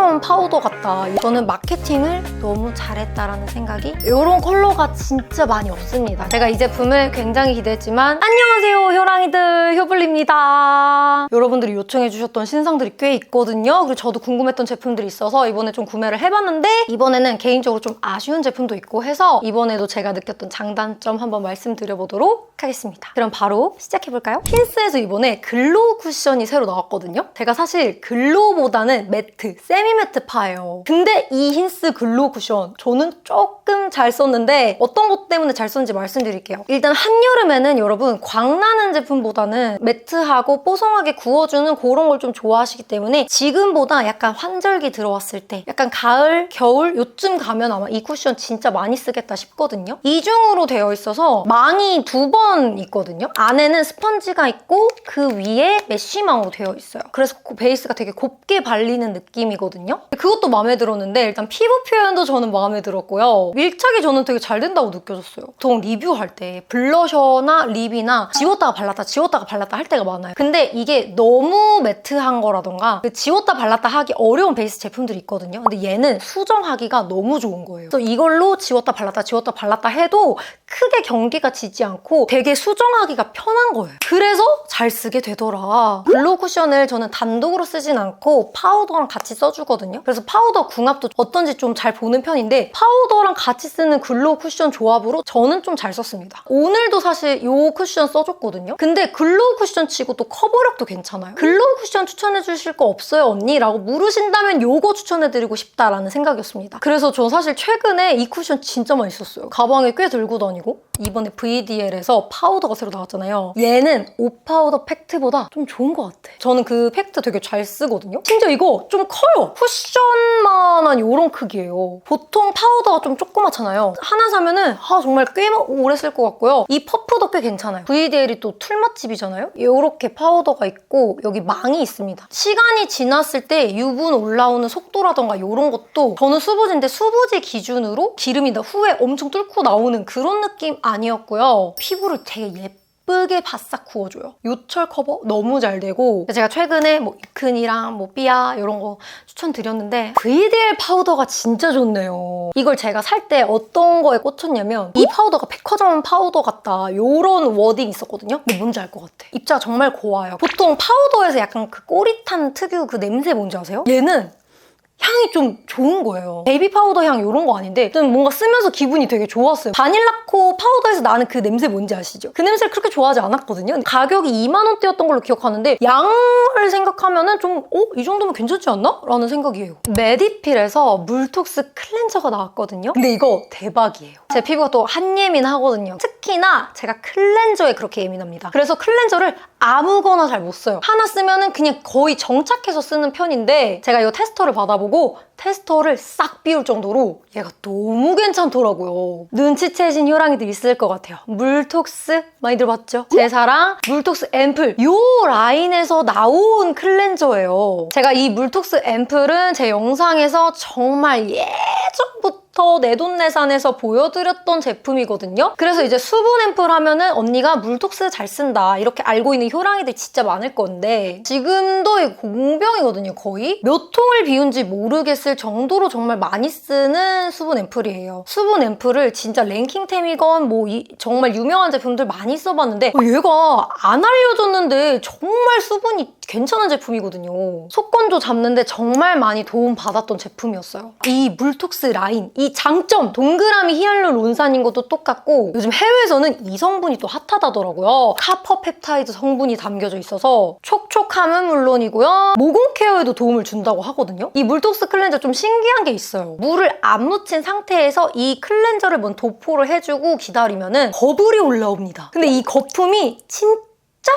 커져온 파우더 같다. 저는 마케팅을 너무 잘했다라는 생각이, 이런 컬러가 진짜 많이 없습니다. 제가 이 제품을 굉장히 기대했지만 안녕하세요 효랑이들, 효블리입니다. 여러분들이 요청해주셨던 신상들이 꽤 있거든요. 그리고 저도 궁금했던 제품들이 있어서 이번에 좀 구매를 해봤는데, 이번에는 개인적으로 좀 아쉬운 제품도 있고 해서 이번에도 제가 느꼈던 장단점 한번 말씀드려보도록 하겠습니다. 그럼 바로 시작해볼까요? 힌스에서 이번에 글로우 쿠션이 새로 나왔거든요. 제가 사실 글로우보다는 매트, 세미 매트파예요. 근데 이 힌스 글로우 쿠션 저는 조금 잘 썼는데 어떤 것 때문에 잘 썼는지 말씀드릴게요. 일단 한여름에는 여러분 광나는 제품보다는 매트하고 뽀송하게 구워주는 그런 걸 좀 좋아하시기 때문에 지금보다 약간 환절기 들어왔을 때, 약간 가을, 겨울 요쯤 가면 아마 이 쿠션 진짜 많이 쓰겠다 싶거든요. 이중으로 되어 있어서 망이 2번 있거든요. 안에는 스펀지가 있고 그 위에 메쉬망으로 되어 있어요. 그래서 그 베이스가 되게 곱게 발리는 느낌이거든요. 그것도 마음에 들었는데 일단 피부 표현도 저는 마음에 들었고요. 밀착이 저는 되게 잘 된다고 느껴졌어요. 보통 리뷰할 때 블러셔나 립이나 지웠다가 발랐다 할 때가 많아요. 근데 이게 너무 매트한 거라던가 지웠다 발랐다 하기 어려운 베이스 제품들이 있거든요. 근데 얘는 수정하기가 너무 좋은 거예요. 그래서 이걸로 지웠다 발랐다 해도 크게 경계가 지지 않고 되게 수정하기가 편한 거예요. 그래서 잘 쓰게 되더라. 글로우 쿠션을 저는 단독으로 쓰진 않고 파우더랑 같이 써주거든요. 그래서 파우더 궁합도 어떤지 좀 잘 보는 편인데 파우더랑 같이 쓰는 글로우 쿠션 조합으로 저는 좀 잘 썼습니다. 오늘도 사실 이 쿠션 써줬거든요. 근데 글로우 쿠션 치고 또 커버력도 괜찮아요. 글로우 쿠션 추천해 주실 거 없어요 언니? 라고 물으신다면 요거 추천해드리고 싶다라는 생각이었습니다. 그래서 저 사실 최근에 이 쿠션 진짜 많이 썼어요. 가방에 꽤 들고 다니고. 이번에 VDL에서 파우더가 새로 나왔잖아요. 얘는 옷 파우더 팩트보다 좀 좋은 것 같아. 저는 그 팩트 되게 잘 쓰거든요. 심지어 이거 좀 커요. 쿠션만한 이런 크기예요. 보통 파우더가 좀 조그맣잖아요. 하나 사면은 정말 꽤 오래 쓸 것 같고요. 이 퍼프도 꽤 괜찮아요. VDL이 또 툴맛집이잖아요. 이렇게 파우더가 있고 여기 망이 있습니다. 시간이 지났을 때 유분 올라오는 속도라던가 이런 것도, 저는 수부지인데 수부지 기준으로 기름이 후에 엄청 뚫고 나오는 그런 느낌 아니었고요. 피부를 되게 예쁘게 바싹 구워줘요. 요철 커버 너무 잘 되고, 제가 최근에 뭐 이큰이랑 뭐 삐아 이런 거 추천드렸는데 VDL 파우더가 진짜 좋네요. 이걸 제가 살 때 어떤 거에 꽂혔냐면 이 파우더가 백화점 파우더 같다 이런 워딩이 있었거든요. 근데 뭔지 알 것 같아. 입자가 정말 고와요. 보통 파우더에서 약간 그 꼬릿한 특유 그 냄새 뭔지 아세요? 얘는 향이 좀 좋은 거예요. 베이비 파우더 향 이런 거 아닌데 좀 뭔가 쓰면서 기분이 되게 좋았어요. 바닐라코 파우더에서 나는 그 냄새 뭔지 아시죠? 그 냄새를 그렇게 좋아하지 않았거든요. 가격이 2만 원대였던 걸로 기억하는데 양을 생각하면은 좀 이 정도면 괜찮지 않나? 라는 생각이에요. 메디필에서 물톡스 클렌저가 나왔거든요. 근데 이거 대박이에요. 제 피부가 또 한예민하거든요. 특히나 제가 클렌저에 그렇게 예민합니다. 그래서 클렌저를 아무거나 잘 못 써요. 하나 쓰면은 그냥 거의 정착해서 쓰는 편인데, 제가 이거 테스터를 받아보고 테스터를 싹 비울 정도로 얘가 너무 괜찮더라고요. 눈치채신 효랑이들 있을 것 같아요. 물톡스 많이 들어봤죠? 제 사랑 물톡스 앰플, 이 라인에서 나온 클렌저예요. 제가 이 물톡스 앰플은 제 영상에서 정말 예전부터 내돈내산해서 보여드렸던 제품이거든요. 그래서 이제 수분 앰플 하면은 언니가 물톡스 잘 쓴다 이렇게 알고 있는 효랑이들 진짜 많을 건데, 지금도 이거 공병이거든요. 거의 몇 통을 비운지 모르겠을 정도로 정말 많이 쓰는 수분 앰플이에요. 수분 앰플을 진짜 랭킹템이건 뭐 정말 유명한 제품들 많이 써봤는데 얘가 안 알려줬는데 정말 수분이 괜찮은 제품이거든요. 속건조 잡는데 정말 많이 도움받았던 제품이었어요. 이 물톡스 라인, 이 장점, 동그라미 히알루론산인 것도 똑같고, 요즘 해외에서는 이 성분이 또 핫하다더라고요. 카퍼펩타이드 성분이 담겨져 있어서 촉촉함은 물론이고요, 모공 케어에도 도움을 준다고 하거든요. 이 물톡스 클렌저 좀 신기한 게 있어요. 물을 안 묻힌 상태에서 이 클렌저를 먼저 도포를 해주고 기다리면은 거품이 올라옵니다. 근데 이 거품이 진짜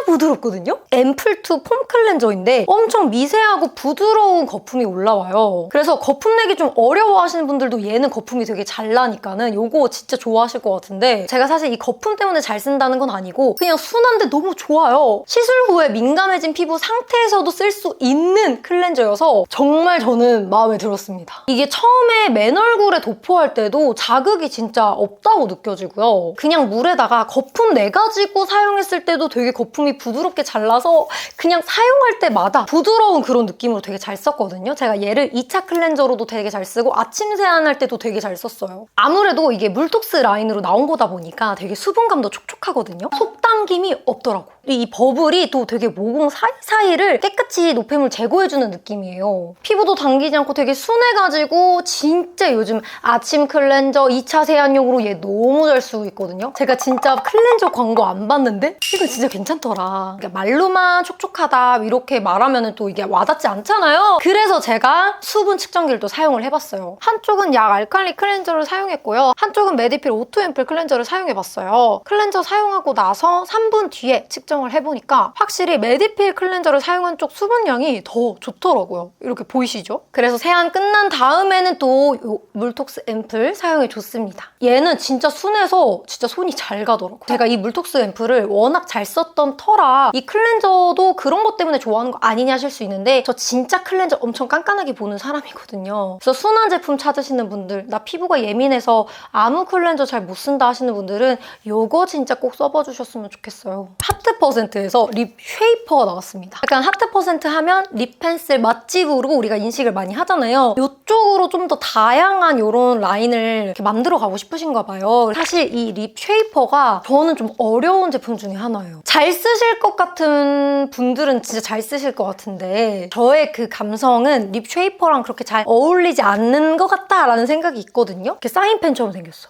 부드럽거든요? 앰플2 폼 클렌저인데 엄청 미세하고 부드러운 거품이 올라와요. 그래서 거품 내기 좀 어려워하시는 분들도 얘는 거품이 되게 잘 나니까는 요거 진짜 좋아하실 것 같은데, 제가 사실 이 거품 때문에 잘 쓴다는 건 아니고 그냥 순한데 너무 좋아요. 시술 후에 민감해진 피부 상태에서도 쓸 수 있는 클렌저여서 정말 저는 마음에 들었습니다. 이게 처음에 맨 얼굴에 도포할 때도 자극이 진짜 없다고 느껴지고요. 그냥 물에다가 거품 내가지고 사용했을 때도 되게 거품 제품이 부드럽게 잘라서 그냥 사용할 때마다 부드러운 그런 느낌으로 되게 잘 썼거든요. 제가 얘를 2차 클렌저로도 되게 잘 쓰고 아침 세안할 때도 되게 잘 썼어요. 아무래도 이게 물톡스 라인으로 나온 거다 보니까 되게 수분감도 촉촉하거든요. 속당김이 없더라고. 이 버블이 또 되게 모공 사이사이를 깨끗이 노폐물 제거해주는 느낌이에요. 피부도 당기지 않고 되게 순해가지고 진짜 요즘 아침 클렌저 2차 세안용으로 얘 너무 잘 쓰고 있거든요. 제가 진짜 클렌저 광고 안 봤는데 이거 진짜 괜찮더라. 그러니까 말로만 촉촉하다 이렇게 말하면 또 이게 와닿지 않잖아요. 그래서 제가 수분 측정기를 또 사용을 해봤어요. 한쪽은 약 알칼리 클렌저를 사용했고요. 한쪽은 메디필 오토 앰플 클렌저를 사용해봤어요. 클렌저 사용하고 나서 3분 뒤에 측정을 해보니까 확실히 메디필 클렌저를 사용한 쪽 수분량이 더 좋더라고요. 이렇게 보이시죠? 그래서 세안 끝난 다음에는 또 이 물톡스 앰플 사용해줬습니다. 얘는 진짜 순해서 진짜 손이 잘 가더라고요. 제가 이 물톡스 앰플을 워낙 잘 썼던 터라 이 클렌저도 그런 것 때문에 좋아하는 거 아니냐 하실 수 있는데 저 진짜 클렌저 엄청 깐깐하게 보는 사람이거든요. 그래서 순한 제품 찾으시는 분들, 나 피부가 예민해서 아무 클렌저 잘 못 쓴다 하시는 분들은 이거 진짜 꼭 써봐주셨으면 좋겠어요. 하트 퍼센트에서 립 쉐이퍼가 나왔습니다. 약간 하트 퍼센트 하면 립 펜슬 맛집으로 우리가 인식을 많이 하잖아요. 이쪽으로 좀 더 다양한 이런 라인을 이렇게 만들어 가고 싶으신가 봐요. 사실 이 립 쉐이퍼가 저는 좀 어려운 제품 중에 하나예요. 잘 쓰실 것 같은 분들은 진짜 잘 쓰실 것 같은데 저의 그 감성은 립 쉐이퍼랑 그렇게 잘 어울리지 않는 것 같다라는 생각이 있거든요. 이렇게 사인펜처럼 생겼어.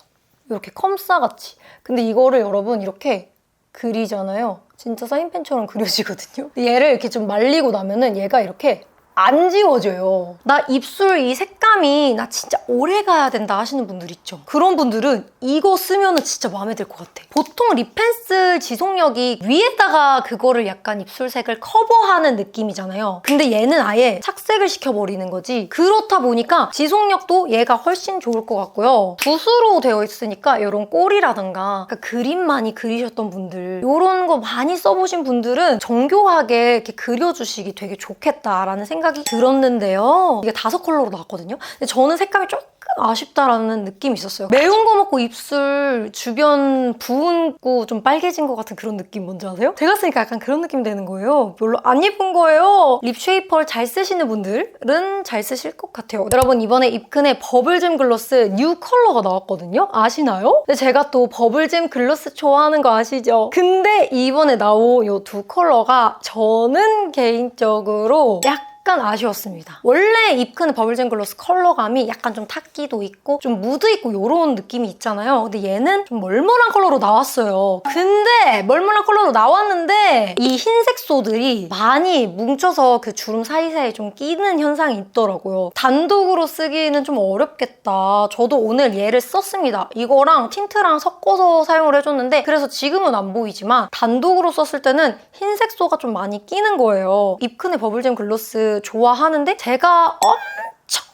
이렇게 컴싸같이. 근데 이거를 여러분 이렇게 그리잖아요. 진짜 사인펜처럼 그려지거든요. 얘를 이렇게 좀 말리고 나면은 얘가 이렇게 안 지워져요. 나 입술 이 색감이 나 진짜 오래 가야 된다 하시는 분들 있죠. 그런 분들은 이거 쓰면 진짜 마음에 들 것 같아. 보통 립 펜슬 지속력이 위에다가 그거를 약간 입술색을 커버하는 느낌이잖아요. 근데 얘는 아예 착색을 시켜버리는 거지. 그렇다 보니까 지속력도 얘가 훨씬 좋을 것 같고요. 붓으로 되어 있으니까 이런 꼬리라든가 그림 많이 그리셨던 분들 이런 거 많이 써보신 분들은 정교하게 이렇게 그려주시기 되게 좋겠다라는 생각이 들었는데요. 이게 5컬러로 나왔거든요. 근데 저는 색감이 조금 아쉽다라는 느낌이 있었어요. 매운 거 먹고 입술 주변 부은고 좀 빨개진 것 같은 그런 느낌 뭔지 아세요? 제가 쓰니까 약간 그런 느낌 되는 거예요. 별로 안 예쁜 거예요. 립 쉐이퍼를 잘 쓰시는 분들은 잘 쓰실 것 같아요. 여러분 이번에 입큰의 버블잼 글로스 뉴 컬러가 나왔거든요. 아시나요? 근데 제가 또 버블잼 글로스 좋아하는 거 아시죠? 근데 이번에 나온 이 두 컬러가 저는 개인적으로 약간 아쉬웠습니다. 원래 입큰 버블잼 글로스 컬러감이 약간 좀 탁기도 있고 좀 무드 있고 이런 느낌이 있잖아요. 근데 얘는 좀 멀멀한 컬러로 나왔어요. 근데 멀멀한 컬러로 나왔는데 이 흰색 소들이 많이 뭉쳐서 그 주름 사이사이에 좀 끼는 현상이 있더라고요. 단독으로 쓰기는 좀 어렵겠다. 저도 오늘 얘를 썼습니다. 이거랑 틴트랑 섞어서 사용을 해줬는데 그래서 지금은 안 보이지만 단독으로 썼을 때는 흰색 소가 좀 많이 끼는 거예요. 입큰의 버블잼 글로스 좋아하는데 제가 엄청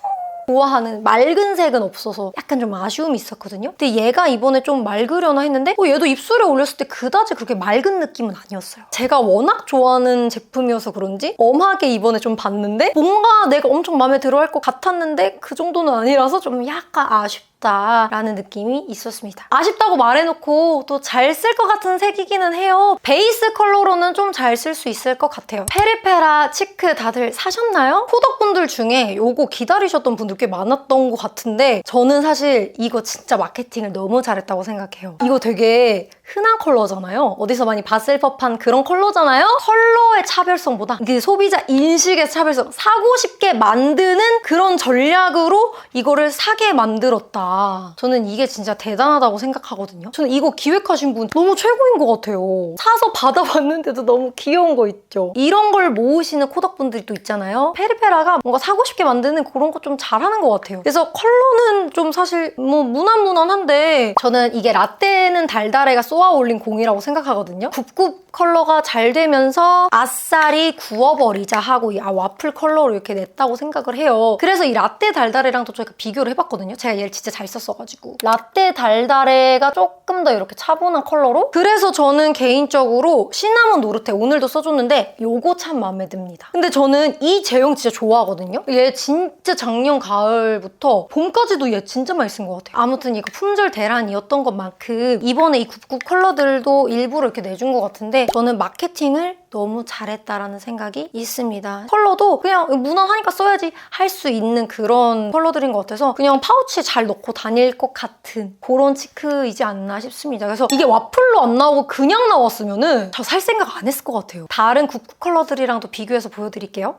좋아하는 맑은 색은 없어서 약간 좀 아쉬움이 있었거든요. 근데 얘가 이번에 좀 맑으려나 했는데 얘도 입술에 올렸을 때 그다지 그렇게 맑은 느낌은 아니었어요. 제가 워낙 좋아하는 제품이어서 그런지 엄하게 이번에 좀 봤는데 뭔가 내가 엄청 마음에 들어 할 것 같았는데 그 정도는 아니라서 좀 약간 아쉽다라는 느낌이 있었습니다. 아쉽다고 말해놓고 또 잘 쓸 것 같은 색이기는 해요. 베이스 컬러로는 좀 잘 쓸 수 있을 것 같아요. 페리페라 치크 다들 사셨나요? 코덕분들 중에 이거 기다리셨던 분들 꽤 많았던 것 같은데 저는 사실 이거 진짜 마케팅을 너무 잘했다고 생각해요. 이거 되게 흔한 컬러잖아요. 어디서 많이 봤을 법한 그런 컬러잖아요. 컬러의 차별성보다 이게 소비자 인식의 차별성, 사고 싶게 만드는 그런 전략으로 이거를 사게 만들었다. 저는 이게 진짜 대단하다고 생각하거든요. 저는 이거 기획하신 분 너무 최고인 것 같아요. 사서 받아봤는데도 너무 귀여운 거 있죠. 이런 걸 모으시는 코덕분들이 또 있잖아요. 페리페라가 뭔가 사고 싶게 만드는 그런 거 좀 잘하는 것 같아요. 그래서 컬러는 좀 사실 뭐 무난무난한데 저는 이게 라떼는 달달해가 쏘아 올린 공이라고 생각하거든요. 굽굽 컬러가 잘 되면서 아싸리 구워버리자 하고 이 와플 컬러로 이렇게 냈다고 생각을 해요. 그래서 이 라떼 달달해랑도 저희가 비교를 해봤거든요. 제가 얘를 진짜 잘 썼어가지고. 라떼 달달해가 조금 더 이렇게 차분한 컬러로 그래서 저는 개인적으로 시나몬 노르테 오늘도 써줬는데 요거 참 마음에 듭니다. 근데 저는 이 제형 진짜 좋아하거든요. 얘 진짜 작년 가을부터 봄까지도 얘 진짜 많이 쓴 것 같아요. 아무튼 이거 품절 대란이었던 것만큼 이번에 이 굽굽 컬러들도 일부러 이렇게 내준 것 같은데 저는 마케팅을 너무 잘했다라는 생각이 있습니다. 컬러도 그냥 무난하니까 써야지 할 수 있는 그런 컬러들인 것 같아서 그냥 파우치에 잘 넣고 다닐 것 같은 그런 치크이지 않나 싶습니다. 그래서 이게 와플로 안 나오고 그냥 나왔으면은 저 살 생각 안 했을 것 같아요. 다른 굿굿 컬러들이랑도 비교해서 보여드릴게요.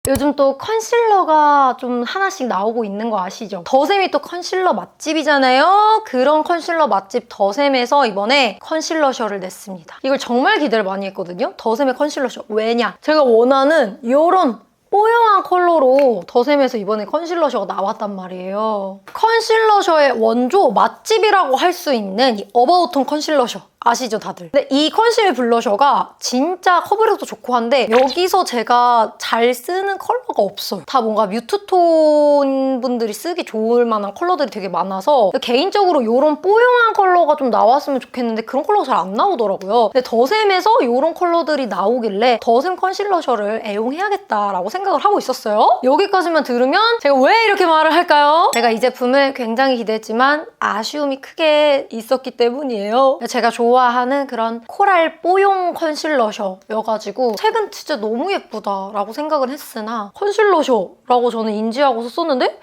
요즘 또 컨실러가 좀 하나씩 나오고 있는 거 아시죠? 더샘이 또 컨실러 맛집이잖아요? 그런 컨실러 맛집 더샘에서 이번에 컨실러셔를 냈습니다. 이걸 정말 기대를 많이 했거든요? 더샘의 컨실러셔. 왜냐? 제가 원하는 이런 뽀용한 컬러로 더샘에서 이번에 컨실러셔가 나왔단 말이에요. 컨실러셔의 원조 맛집이라고 할 수 있는 이 어바웃톤 컨실러셔. 아시죠 다들? 근데 이 컨실 블러셔가 진짜 커버력도 좋고 한데 여기서 제가 잘 쓰는 컬러가 없어요. 다 뭔가 뮤트톤 분들이 쓰기 좋을 만한 컬러들이 되게 많아서 개인적으로 이런 뽀용한 컬러가 좀 나왔으면 좋겠는데 그런 컬러가 잘 안 나오더라고요. 근데 더샘에서 이런 컬러들이 나오길래 더샘 컨실러셔를 애용해야겠다라고 생각을 하고 있었어요. 여기까지만 들으면 제가 왜 이렇게 말을 할까요? 제가 이 제품을 굉장히 기대했지만 아쉬움이 크게 있었기 때문이에요. 제가 좋아하는 그런 코랄 뽀용 컨실러셔여가지고 최근 진짜 너무 예쁘다라고 생각을 했으나 컨실러셔라고 저는 인지하고서 썼는데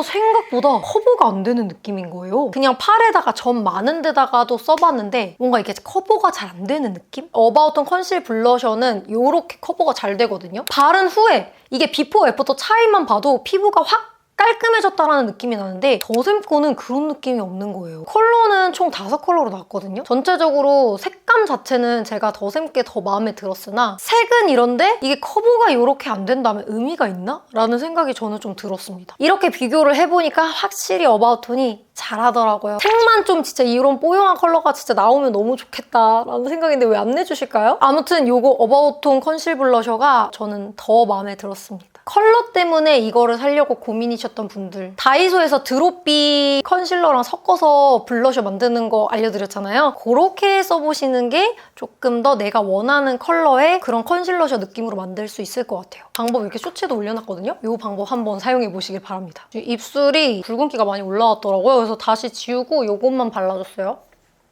생각보다 커버가 안 되는 느낌인 거예요. 그냥 팔에다가 점 많은 데다가도 써봤는데 뭔가 이게 커버가 잘 안 되는 느낌? 어바웃톤 컨실 블러셔는 이렇게 커버가 잘 되거든요. 바른 후에 이게 비포 애프터 차이만 봐도 피부가 확 깔끔해졌다라는 느낌이 나는데 더샘 거는 그런 느낌이 없는 거예요. 컬러는 총 5컬러로 나왔거든요. 전체적으로 색감 자체는 제가 더샘 게 더 마음에 들었으나 색은 이런데 이게 커버가 이렇게 안 된다면 의미가 있나? 라는 생각이 저는 좀 들었습니다. 이렇게 비교를 해보니까 확실히 어바웃톤이 잘하더라고요. 색만 좀 진짜 이런 뽀용한 컬러가 진짜 나오면 너무 좋겠다라는 생각인데 왜 안 내주실까요? 아무튼 요거 어바웃톤 컨실 블러셔가 저는 더 마음에 들었습니다. 컬러 때문에 이거를 사려고 고민이셨던 분들, 다이소에서 드롭비 컨실러랑 섞어서 블러셔 만드는 거 알려드렸잖아요. 그렇게 써보시는 게 조금 더 내가 원하는 컬러의 그런 컨실러셔 느낌으로 만들 수 있을 것 같아요. 방법 이렇게 쇼츠에도 올려놨거든요. 이 방법 한번 사용해보시길 바랍니다. 입술이 붉은기가 많이 올라왔더라고요. 그래서 다시 지우고 이것만 발라줬어요.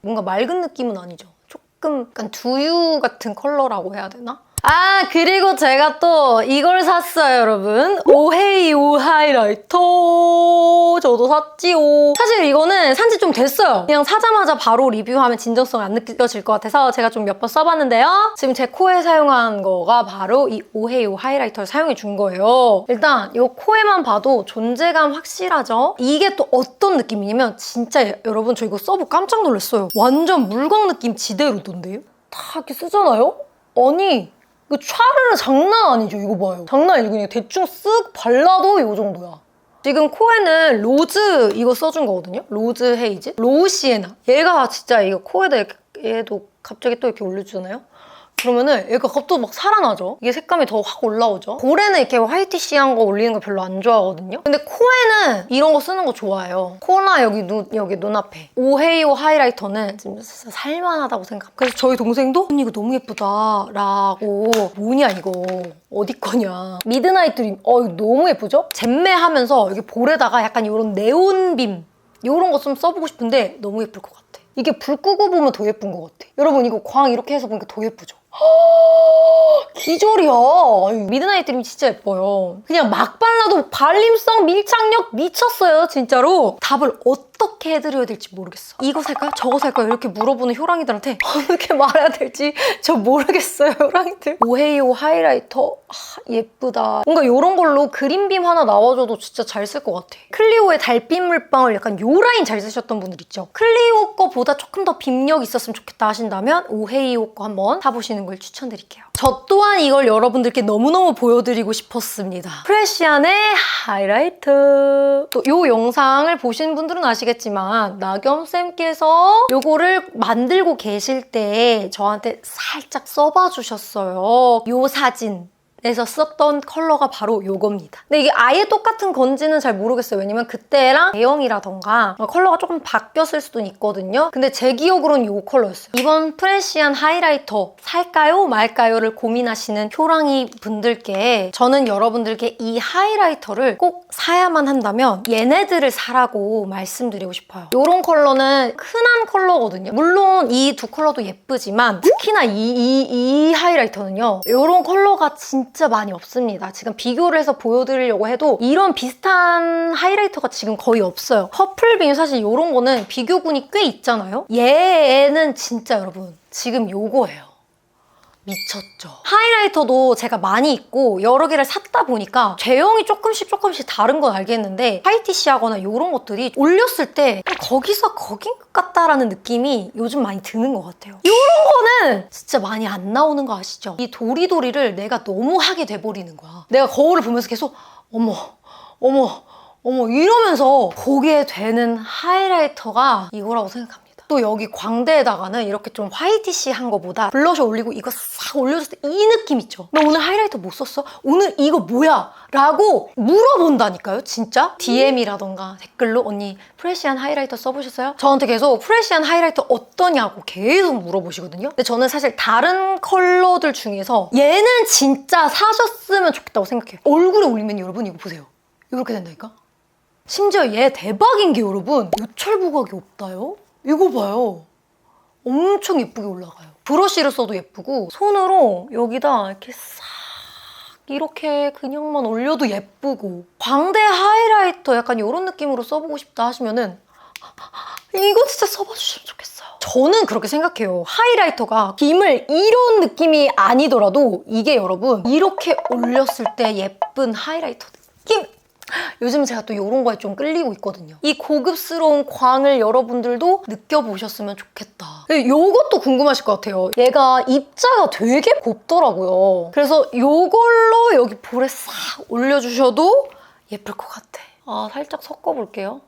뭔가 맑은 느낌은 아니죠. 조금 약간 두유 같은 컬러라고 해야 되나? 그리고 제가 또 이걸 샀어요, 여러분. 오헤이오 하이라이터. 저도 샀지요. 사실 이거는 산지 좀 됐어요. 그냥 사자마자 바로 리뷰하면 진정성이 안 느껴질 것 같아서 제가 좀 몇 번 써봤는데요. 지금 제 코에 사용한 거가 바로 이 오헤이오 하이라이터를 사용해 준 거예요. 일단 이 코에만 봐도 존재감 확실하죠? 이게 또 어떤 느낌이냐면 진짜 여러분 저 이거 써보고 깜짝 놀랐어요. 완전 물광 느낌 지대로던데요? 다 이렇게 쓰잖아요? 아니 이거 촤르르 장난 아니죠? 이거 봐요. 장난 아니죠? 그냥 대충 쓱 발라도 이 정도야. 지금 코에는 로즈 이거 써준 거거든요? 로즈 헤이즈? 로우 시에나. 얘가 진짜 이거 코에다 이렇게, 얘도 갑자기 또 이렇게 올려주잖아요? 그러면은 얘가 갑자기 막 살아나죠? 이게 색감이 더 확 올라오죠? 볼에는 이렇게 화이티시한 거 올리는 거 별로 안 좋아하거든요? 근데 코에는 이런 거 쓰는 거 좋아해요. 코나 여기 눈앞에. 오헤이오 하이라이터는 진짜 살만하다고 생각. 그래서 저희 동생도 언니 이거 너무 예쁘다 라고 뭐냐 이거 어디 거냐. 미드나잇 드림. 이거 너무 예쁘죠? 잼매하면서 여기 볼에다가 약간 이런 네온빔 이런 거 좀 써보고 싶은데 너무 예쁠 것 같아. 이게 불 끄고 보면 더 예쁜 것 같아. 여러분 이거 광 이렇게 해서 보니까 더 예쁘죠? 기절이야. 미드나잇 드림 진짜 예뻐요. 그냥 막 발라도 발림성, 밀착력 미쳤어요, 진짜로. 답을 어떻게 해드려야 될지 모르겠어. 이거 살까요? 저거 살까요? 이렇게 물어보는 효랑이들한테 어떻게 말해야 될지 저 모르겠어요, 효랑이들. 오헤이오 하이라이터 예쁘다. 뭔가 이런 걸로 그린빔 하나 나와줘도 진짜 잘 쓸 것 같아. 클리오의 달빛 물방울 약간 요 라인 잘 쓰셨던 분들 있죠? 클리오 거보다 조금 더 빔력 있었으면 좋겠다 하신다면 오헤이오 거 한번 사보시는 걸 추천드릴게요. 저 또한 이걸 여러분들께 너무너무 보여드리고 싶었습니다. 프레시안의 하이라이트. 또 이 영상을 보신 분들은 아시겠지만 나겸쌤께서 이거를 만들고 계실 때 저한테 살짝 써봐 주셨어요. 이 사진. 에서 썼던 컬러가 바로 요겁니다. 근데 이게 아예 똑같은 건지는 잘 모르겠어요. 왜냐면 그때랑 대형이라던가 컬러가 조금 바뀌었을 수도 있거든요. 근데 제 기억으로는 요 컬러였어요. 이번 프레시안 하이라이터 살까요 말까요를 고민하시는 효랑이 분들께 저는 여러분들께 이 하이라이터를 꼭 사야만 한다면 얘네들을 사라고 말씀드리고 싶어요. 요런 컬러는 흔한 컬러거든요. 물론 이 두 컬러도 예쁘지만 특히나 이 하이라이터는요. 요런 컬러가 진짜 많이 없습니다. 지금 비교를 해서 보여드리려고 해도 이런 비슷한 하이라이터가 지금 거의 없어요. 퍼플빔 사실 이런 거는 비교군이 꽤 있잖아요. 얘는 진짜 여러분 지금 요거예요. 미쳤죠. 하이라이터도 제가 많이 있고 여러 개를 샀다 보니까 제형이 조금씩 다른 건 알겠는데 화이티시 하거나 이런 것들이 올렸을 때 거기서 거긴 것 같다라는 느낌이 요즘 많이 드는 것 같아요. 이런 거는 진짜 많이 안 나오는 거 아시죠? 이 도리도리를 내가 너무 하게 돼버리는 거야. 내가 거울을 보면서 계속 어머 이러면서 보게 되는 하이라이터가 이거라고 생각합니다. 또 여기 광대에다가는 이렇게 좀 화이티시한 거보다 블러셔 올리고 이거 싹 올려줬을 때 이 느낌 있죠? 너 오늘 하이라이터 못 썼어? 오늘 이거 뭐야? 라고 물어본다니까요, 진짜? DM이라던가 댓글로 언니 프레시안 하이라이터 써보셨어요? 저한테 계속 프레시안 하이라이터 어떠냐고 계속 물어보시거든요. 근데 저는 사실 다른 컬러들 중에서 얘는 진짜 사셨으면 좋겠다고 생각해요. 얼굴에 올리면 여러분 이거 보세요. 이렇게 된다니까? 심지어 얘 대박인 게 여러분 요철 부각이 없다요? 이거 봐요. 엄청 예쁘게 올라가요. 브러쉬를 써도 예쁘고 손으로 여기다 이렇게 싹 이렇게 그냥만 올려도 예쁘고 광대 하이라이터 약간 이런 느낌으로 써보고 싶다 하시면은 이거 진짜 써봐주시면 좋겠어요. 저는 그렇게 생각해요. 하이라이터가 김을 이런 느낌이 아니더라도 이게 여러분 이렇게 올렸을 때 예쁜 하이라이터 느낌! 요즘 제가 또 이런 거에 좀 끌리고 있거든요. 이 고급스러운 광을 여러분들도 느껴보셨으면 좋겠다. 이것도 궁금하실 것 같아요. 얘가 입자가 되게 곱더라고요. 그래서 이걸로 여기 볼에 싹 올려주셔도 예쁠 것 같아. 아, 살짝 섞어볼게요.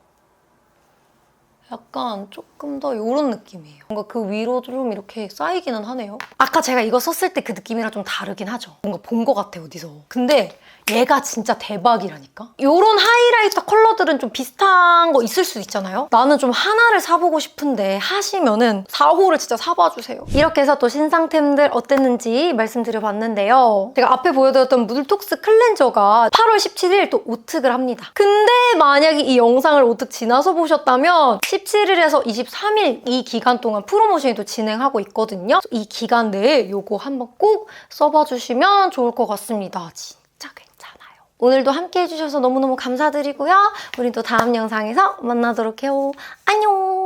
약간 조금 더 이런 느낌이에요. 뭔가 그 위로 좀 이렇게 쌓이기는 하네요. 아까 제가 이거 썼을 때 그 느낌이랑 좀 다르긴 하죠. 뭔가 본 것 같아, 어디서. 근데 얘가 진짜 대박이라니까? 이런 하이라이터 컬러들은 좀 비슷한 거 있을 수 있잖아요? 나는 좀 하나를 사보고 싶은데 하시면은 4호를 진짜 사봐주세요. 이렇게 해서 또 신상템들 어땠는지 말씀드려봤는데요. 제가 앞에 보여드렸던 물톡스 클렌저가 8월 17일 또 오특을 합니다. 근데 만약에 이 영상을 오특 지나서 보셨다면 17일에서 23일 이 기간 동안 프로모션이 또 진행하고 있거든요. 이 기간 내에 이거 한번 꼭 써봐주시면 좋을 것 같습니다. 진짜 괜찮아요. 오늘도 함께 해주셔서 너무너무 감사드리고요. 우린 또 다음 영상에서 만나도록 해요. 안녕!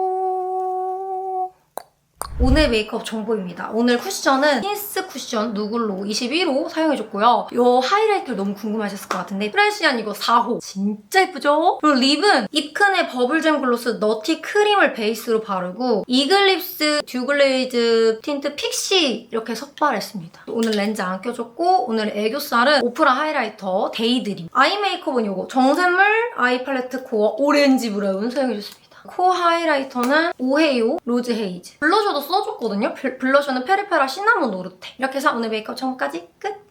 오늘 메이크업 정보입니다. 오늘 쿠션은 힌스 쿠션 누글로 21호 사용해줬고요. 이 하이라이터를 너무 궁금하셨을 것 같은데 프레시안 이거 4호 진짜 예쁘죠? 그리고 립은 입큰의 버블잼 글로스 너티 크림을 베이스로 바르고 이글립스 듀글레이즈 틴트 픽시 이렇게 섞발했습니다. 오늘 렌즈 안 껴줬고 오늘 애교살은 오프라 하이라이터 데이드림. 아이 메이크업은 이거 정샘물 아이 팔레트 코어 오렌지 브라운 사용해줬습니다. 코 하이라이터는 오헤요 로즈 헤이즈. 블러셔도 써줬거든요. 블러셔는 페리페라 시나몬 노르테. 이렇게 해서 오늘 메이크업 정보까지 끝!